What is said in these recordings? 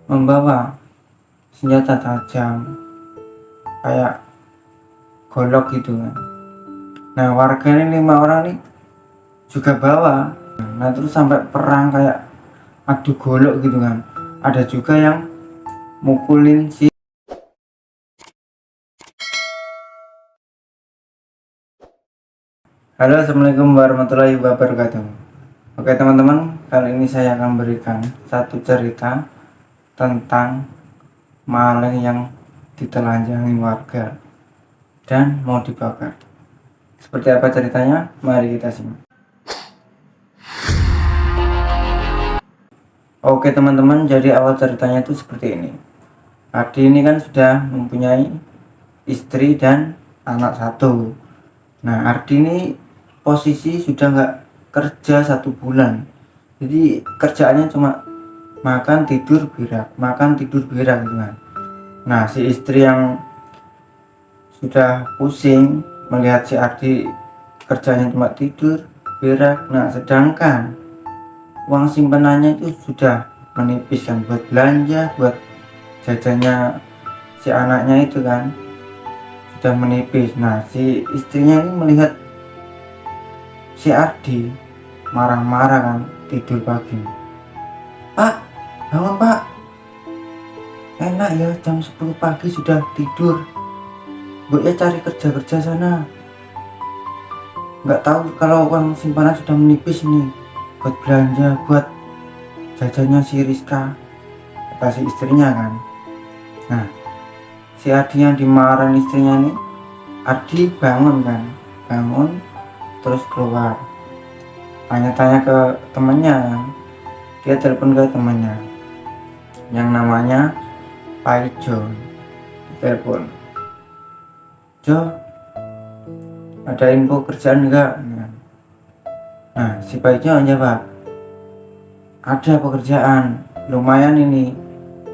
membawa senjata tajam kayak golok gitu kan. Nah warga ini 5 orang nih juga bawa. Nah terus sampai perang kayak adu golok gitu kan. Ada juga yang mukulin si. Halo, assalamualaikum warahmatullahi wabarakatuh. Oke teman-teman, kali ini saya akan berikan satu cerita tentang maling yang ditelanjangi warga dan mau dibakar. Seperti apa ceritanya? Mari kita simak. Oke teman-teman, jadi awal ceritanya itu seperti ini. Adi ini kan sudah mempunyai istri dan anak satu. Nah Ardi ini posisi sudah nggak kerja 1 bulan, jadi kerjaannya cuma makan tidur berak gitu kan. Nah si istri yang sudah pusing melihat si Ardi kerjanya cuma tidur berak, nah sedangkan uang simpanannya itu sudah menipis kan buat belanja, buat jajannya si anaknya itu kan sudah menipis. Nah si istrinya ini melihat si Ardi marah-marah kan tidur pagi. Pak, bangun pak, enak ya jam 10 pagi sudah tidur, bu ya cari kerja sana. Nggak tahu kalau uang simpanan sudah menipis nih buat belanja, buat jajannya si Rizka, kata si istrinya kan. Nah si Ardi yang dimarahin istrinya nih, Ardi bangun kan, bangun terus keluar tanya-tanya ke temannya kan. Dia telepon ke temannya yang namanya Pak Ijo, telepon, Jo ada info kerjaan enggak? Nah si Pak Ijo jawab, ada pekerjaan lumayan ini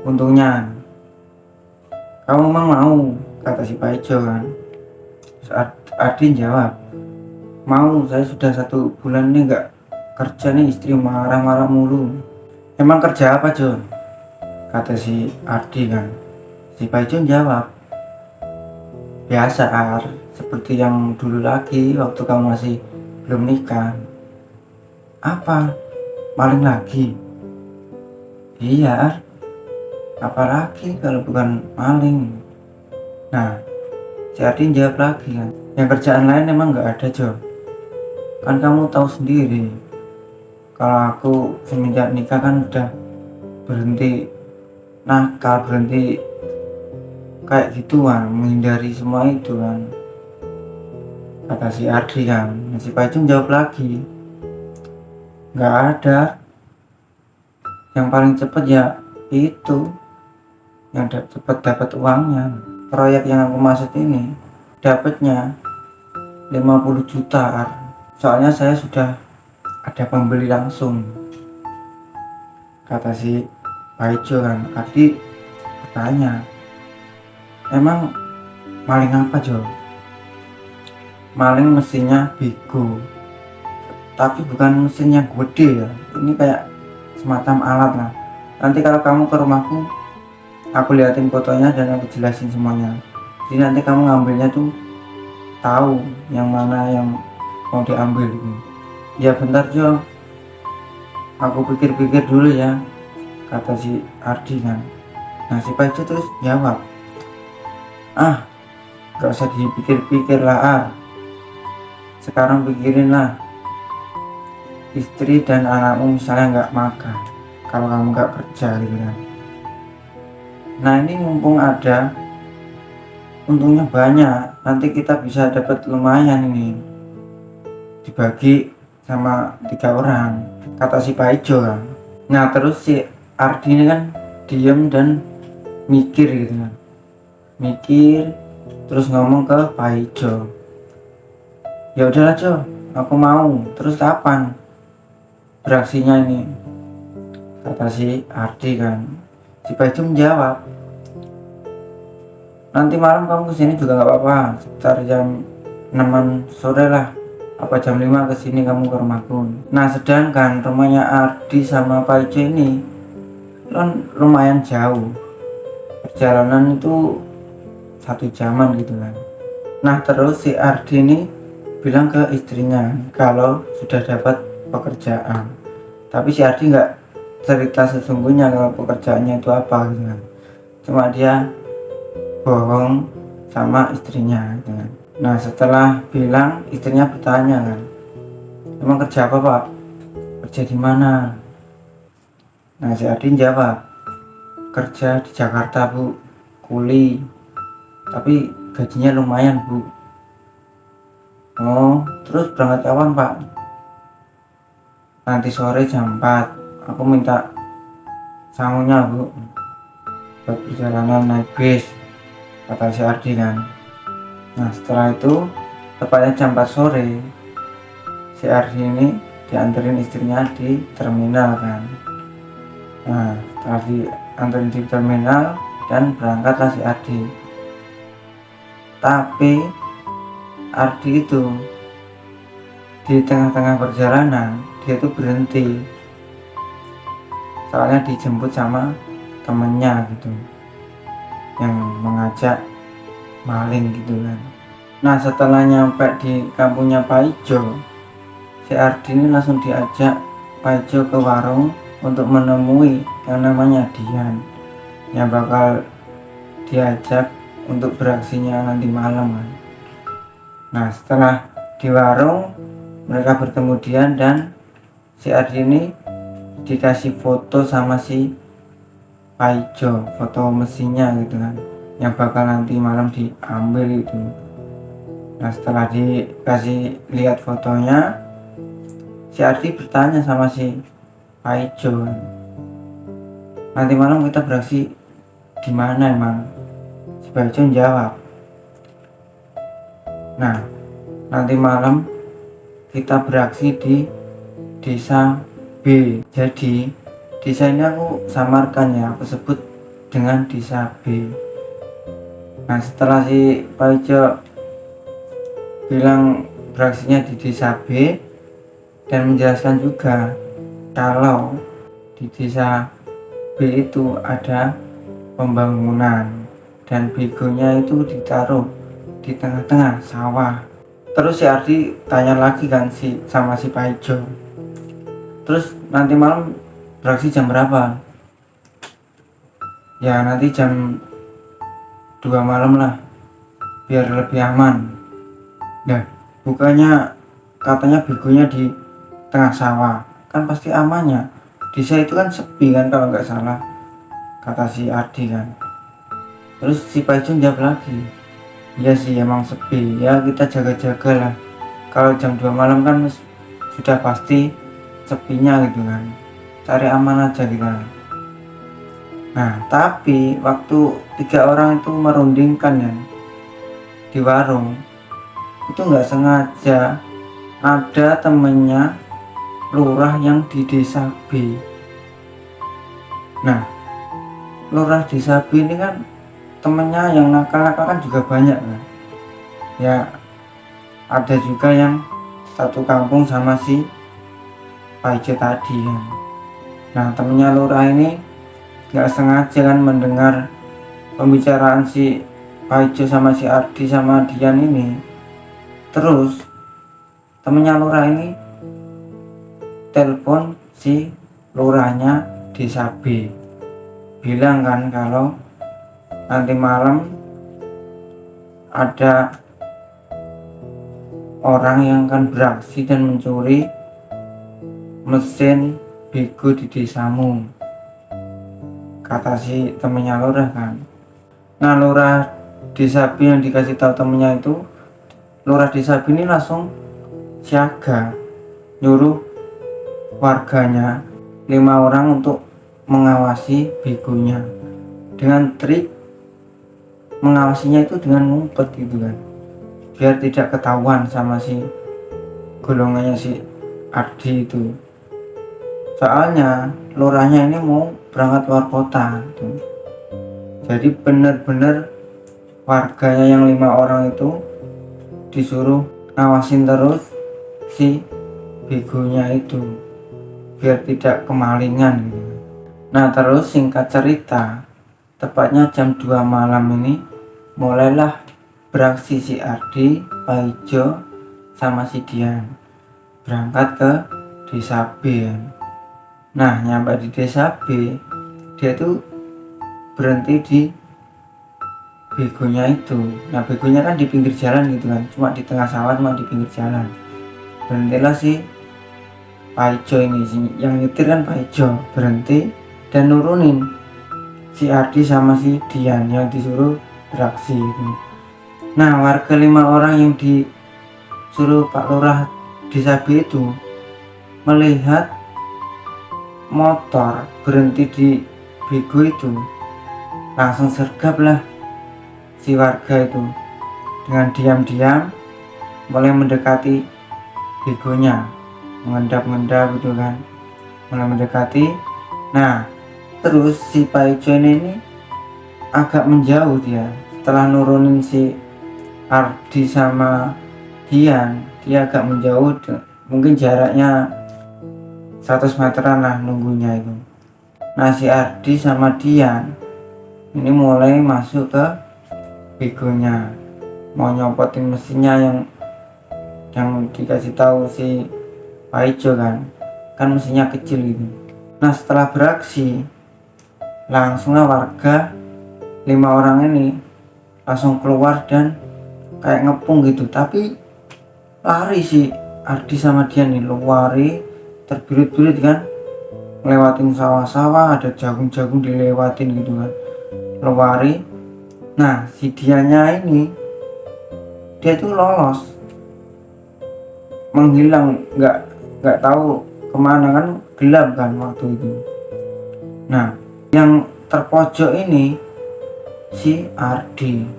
untungnya, kamu memang mau? Kata si Pak Ijo kan. Terus Adin jawab, mau, saya sudah 1 bulan ini enggak kerja nih, istri marah-marah mulu. Emang kerja apa John? Kata si Ardi kan. Si Paijon jawab, biasa Ar, seperti yang dulu lagi waktu kamu masih belum nikah. Apa? Maling lagi? Iya Ar, apalagi kalau bukan maling. Nah si Ardi jawab lagi kan, yang kerjaan lain emang nggak ada John, kan kamu tahu sendiri kalau aku semenjak nikah kan udah berhenti nakal, berhenti kayak gituan, menghindari semua itu kan, kata si Ardi kan. Si Pacung jawab lagi, nggak ada, yang paling cepet ya itu yang cepet dapat uangnya. Proyek yang aku maksud ini dapatnya 50 juta Ar. Soalnya saya sudah ada pembeli langsung, kata si Paijo kan. Ardi bertanya, emang maling apa Jo? Maling mesinnya Bigo, tapi bukan mesin yang gede ya, ini kayak semacam alat lah. Nanti kalau kamu ke rumahku, aku liatin fotonya dan aku jelasin semuanya, jadi nanti kamu ngambilnya tuh tahu yang mana yang mau diambil gitu. Ya bentar Jo, aku pikir-pikir dulu ya, kata si Ardi kan. Nah si Paijo terus jawab, ah gak usah dipikir-pikir lah ah, sekarang pikirin lah istri dan anakmu misalnya nggak makan kalau kamu nggak kerja gitu kan. Nah ini mumpung ada untungnya banyak, nanti kita bisa dapat lumayan ini, dibagi sama 3 orang, kata si Paijo kan. Nah terus si Ardi ini kan diem dan mikir gitu kan, mikir terus ngomong ke Paijo, ya udahlah Jo, aku mau, terus kapan beraksinya ini, kata si Ardi kan. Si Paijo menjawab, nanti malam kamu kesini juga nggak apa-apa, sekitar jam 6 sore lah, apa jam 5 kesini kamu ke rumahku. Nah sedangkan rumahnya Ardi sama Paijo ini lumayan jauh, perjalanan itu 1 jaman gitu kan. Nah terus si Ardi ini bilang ke istrinya kalau sudah dapat pekerjaan, tapi si Ardi nggak cerita sesungguhnya kalau pekerjaannya itu apa gitu kan. Cuma dia bohong sama istrinya gitu kan. Nah setelah bilang, istrinya bertanya kan, emang kerja apa pak, kerja di mana? Nah si Ardi jawab, kerja di Jakarta bu, kuli, tapi gajinya lumayan bu. Oh terus berangkat kapan pak? Nanti sore jam 4, aku minta sangunya bu buat perjalanan naik bis, kata si Ardi kan. Nah setelah itu tepatnya jam 4 sore si Ardi ini dianterin istrinya di terminal kan. Nah setelah dianterin di terminal dan berangkatlah si Ardi. Tapi Ardi itu di tengah-tengah perjalanan dia tuh berhenti, soalnya dijemput sama temennya gitu yang mengajak maling gitu kan. Nah setelah nyampe di kampungnya Pak Ijo, si Ardi ini langsung diajak Pak Ijo ke warung untuk menemui yang namanya Dian yang bakal diajak untuk beraksinya nanti malam kan. Nah setelah di warung mereka bertemu Dian dan si Ardi ini dikasih foto sama si Pak Ijo, foto mesinnya gitu kan, yang bakal nanti malam diambil itu. Nah setelah dikasih lihat fotonya, si Ardi bertanya sama si Pak Ijo, nanti malam kita beraksi di mana emang? Si Pak Ijo jawab, nah nanti malam kita beraksi di desa B. Jadi desa ini aku samarkan ya, aku sebut dengan desa B. Nah setelah si Pak Ijo bilang beraksinya di desa B dan menjelaskan juga kalau di desa B itu ada pembangunan dan begonya itu ditaruh di tengah-tengah sawah. Terus si Ardi tanya lagi kan sama si Pak Ijo, terus nanti malam beraksi jam berapa? Ya nanti jam 2 malam lah, biar lebih aman. Nah bukannya katanya begonya di tengah sawah, kan pasti amannya. Desa itu kan sepi kan kalau nggak salah, kata si Ardi kan. Terus si Pak Ijo jawab lagi, iya sih emang sepi ya, kita jaga-jaga lah. Kalau jam 2 malam kan sudah pasti sepinya gitu kan, cari aman aja kita. Nah tapi waktu 3 orang itu merundingkan ya di warung, itu nggak sengaja ada temennya lurah yang di desa B. Nah lurah desa B ini kan temennya yang nakal-nakal kan juga banyak kan ya, ada juga yang satu kampung sama si Pak Ijo tadi kan. Nah temennya lurah ini nggak sengaja kan mendengar pembicaraan si Pak Ijo sama si Ardi sama Dian ini. Terus temennya lurah ini telepon si lurahnya desa B, bilang kan kalau nanti malam ada orang yang akan beraksi dan mencuri mesin bego di desamu, kata si temennya lurah kan. Nah lurah desa B yang dikasih tahu temennya itu, lurah desa B ini langsung siaga, nyuruh warganya 5 orang untuk mengawasi begonya, dengan trik mengawasinya itu dengan ngumpet gitu kan, biar tidak ketahuan sama si golongannya si Ardi itu. Soalnya lurahnya ini mau berangkat luar kota gitu. Jadi bener-bener warganya yang 5 orang itu disuruh ngawasin terus si begonya itu biar tidak kemalingan gitu. Nah terus singkat cerita, tepatnya jam 2 malam ini mulailah beraksi si Ardi, Pak Ijo, sama si Dian berangkat ke desa B. Nah nyampe di desa B, dia tuh berhenti di begonya itu. Nah begonya kan di pinggir jalan gitu kan, cuma di tengah sawah, cuma di pinggir jalan. Berhentilah si Pak Ijo ini, yang nyetir kan Pak Ijo, berhenti dan nurunin si Ardi sama si Dian yang disuruh beraksi itu. Nah warga 5 orang yang disuruh Pak Lurah desa B itu melihat motor berhenti di bego itu, langsung sergap lah si warga itu dengan diam-diam mulai mendekati begonya, mengendap-endap gitu kan, mulai mendekati. Nah terus si Pak Ijo ini agak menjauh, dia setelah nurunin si Ardi sama Dian, dia agak menjauh, mungkin jaraknya 100 meteran lah nunggunya itu. Nah si Ardi sama Dian ini mulai masuk ke begonya, mau nyopotin mesinnya yang dikasih tahu si Pak Ijo kan mesinnya kecil gitu. Nah setelah beraksi, langsunglah warga 5 orang ini langsung keluar dan kayak ngepung gitu, tapi lari si Ardi sama Dian nih, lari terbirit-birit kan, ngelewatin sawah-sawah, ada jagung-jagung dilewatin gitu kan, lari. Nah si Diannya ini dia tuh lolos, menghilang, nggak tahu kemana kan, gelap kan waktu itu. Nah yang terpojok ini si Ardi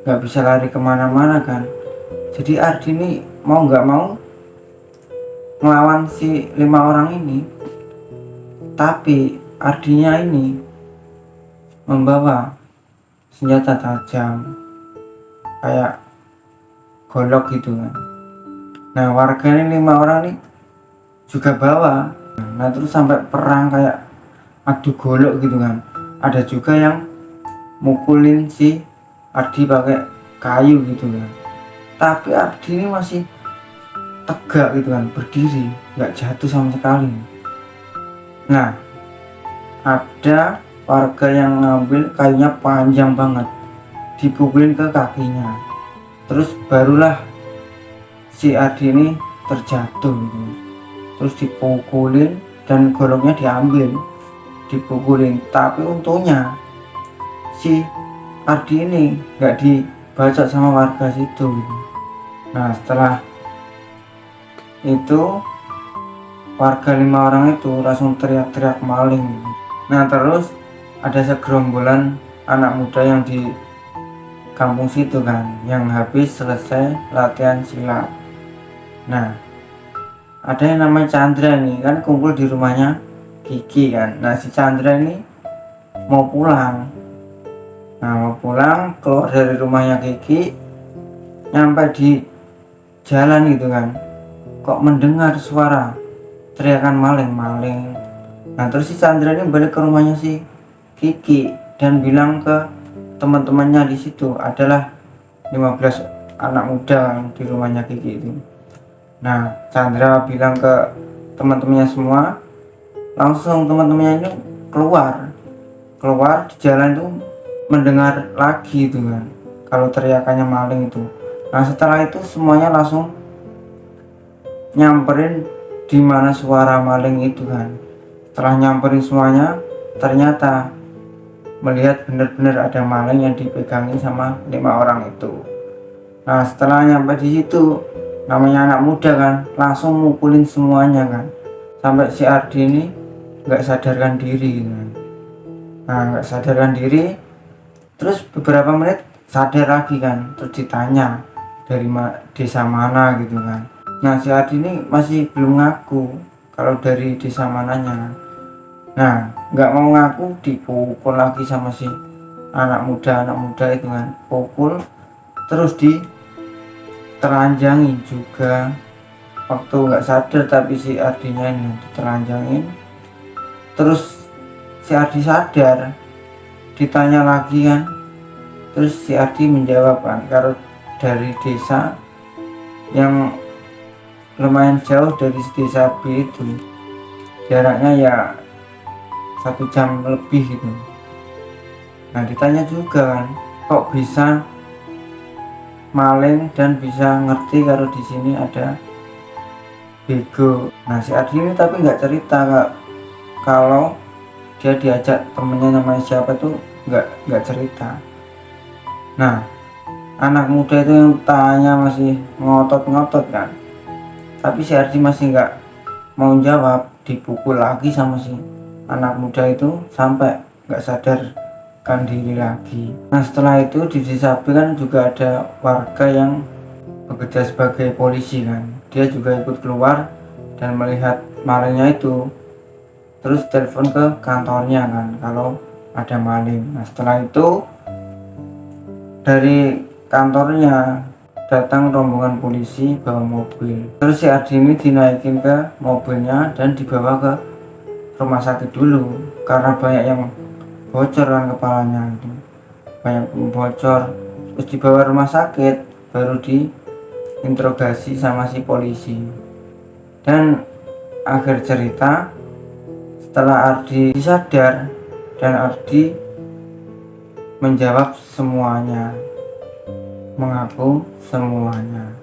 nggak bisa lari kemana-mana kan, jadi Ardi ini mau nggak mau ngelawan si 5 orang ini, tapi Ardinya ini membawa senjata tajam kayak golok gitu kan. Nah warga ini 5 orang ini juga bawa. Nah terus sampai perang kayak adu golok gitu kan, ada juga yang mukulin si Ardi pakai kayu gitu kan, tapi Ardi ini masih tegak gitu kan, berdiri, nggak jatuh sama sekali. Nah ada warga yang ngambil kayunya panjang banget, dipukulin ke kakinya, terus barulah si Ardi ini terjatuh gitu. Terus dipukulin dan goloknya diambil, dipukulin, tapi untungnya si Ardi ini nggak dibacok sama warga situ gitu. Nah setelah itu warga 5 orang itu langsung teriak-teriak maling gitu. Nah terus ada segerombolan anak muda yang di kampung situ kan, yang habis selesai latihan silat. Nah ada yang namanya Chandra nih kan, kumpul di rumahnya Kiki kan. Nah si Chandra ini mau pulang. Nah mau pulang, keluar dari rumahnya Kiki, nyampe di jalan gitu kan, kok mendengar suara teriakan maling. Nah terus si Chandra ini balik ke rumahnya si Kiki dan bilang ke teman-temannya di situ, adalah 15 anak muda di rumahnya Kiki itu. Nah Chandra bilang ke teman-temannya semua, langsung teman-temannya ini keluar di jalan itu, mendengar lagi itu kan kalau teriakannya maling itu. Nah setelah itu semuanya langsung nyamperin di mana suara maling itu kan. Setelah nyamperin semuanya, ternyata melihat benar-benar ada maling yang dipegangin sama 5 orang itu. Nah setelah nyampe di situ, namanya anak muda kan, langsung mukulin semuanya kan, sampai si Ardi ini nggak sadarkan diri gitu kan. Nah nggak sadarkan diri, terus beberapa menit sadar lagi kan, terus ditanya dari desa mana gitu kan. Nah si Ardi ini masih belum ngaku kalau dari desa mananya kan. Nah nggak mau ngaku, dipukul lagi sama si anak muda itu kan, pukul terus ditelanjangin juga. Waktu nggak sadar tapi si Ardinya ini ditelanjangin, terus si Ardi sadar, ditanya lagi kan, terus si Ardi menjawab kan kalau dari desa yang lumayan jauh dari desa B itu, jaraknya ya 1 jam lebih gitu. Nah ditanya juga kan, kok bisa maling dan bisa ngerti kalau di sini ada bego. Nah si Ardi ini tapi nggak cerita kalau dia diajak temennya namanya siapa tuh, nggak cerita. Nah anak muda itu yang tanya masih ngotot-ngotot kan, tapi si Ardi masih nggak mau jawab, dipukul lagi sama si anak muda itu sampai nggak sadarkan diri lagi. Nah setelah itu di desa B kan juga ada warga yang bekerja sebagai polisi kan, dia juga ikut keluar dan melihat malingnya itu, terus telepon ke kantornya kan kalau ada maling. Nah setelah itu dari kantornya datang rombongan polisi bawa mobil, terus si Ardi ini dinaikin ke mobilnya dan dibawa ke rumah sakit dulu karena banyak yang bocor kan kepalanya itu, banyak bocor. Terus dibawa rumah sakit baru diinterogasi sama si polisi. Dan akhir cerita, setelah Ardi sadar dan Ardi menjawab semuanya, mengaku semuanya.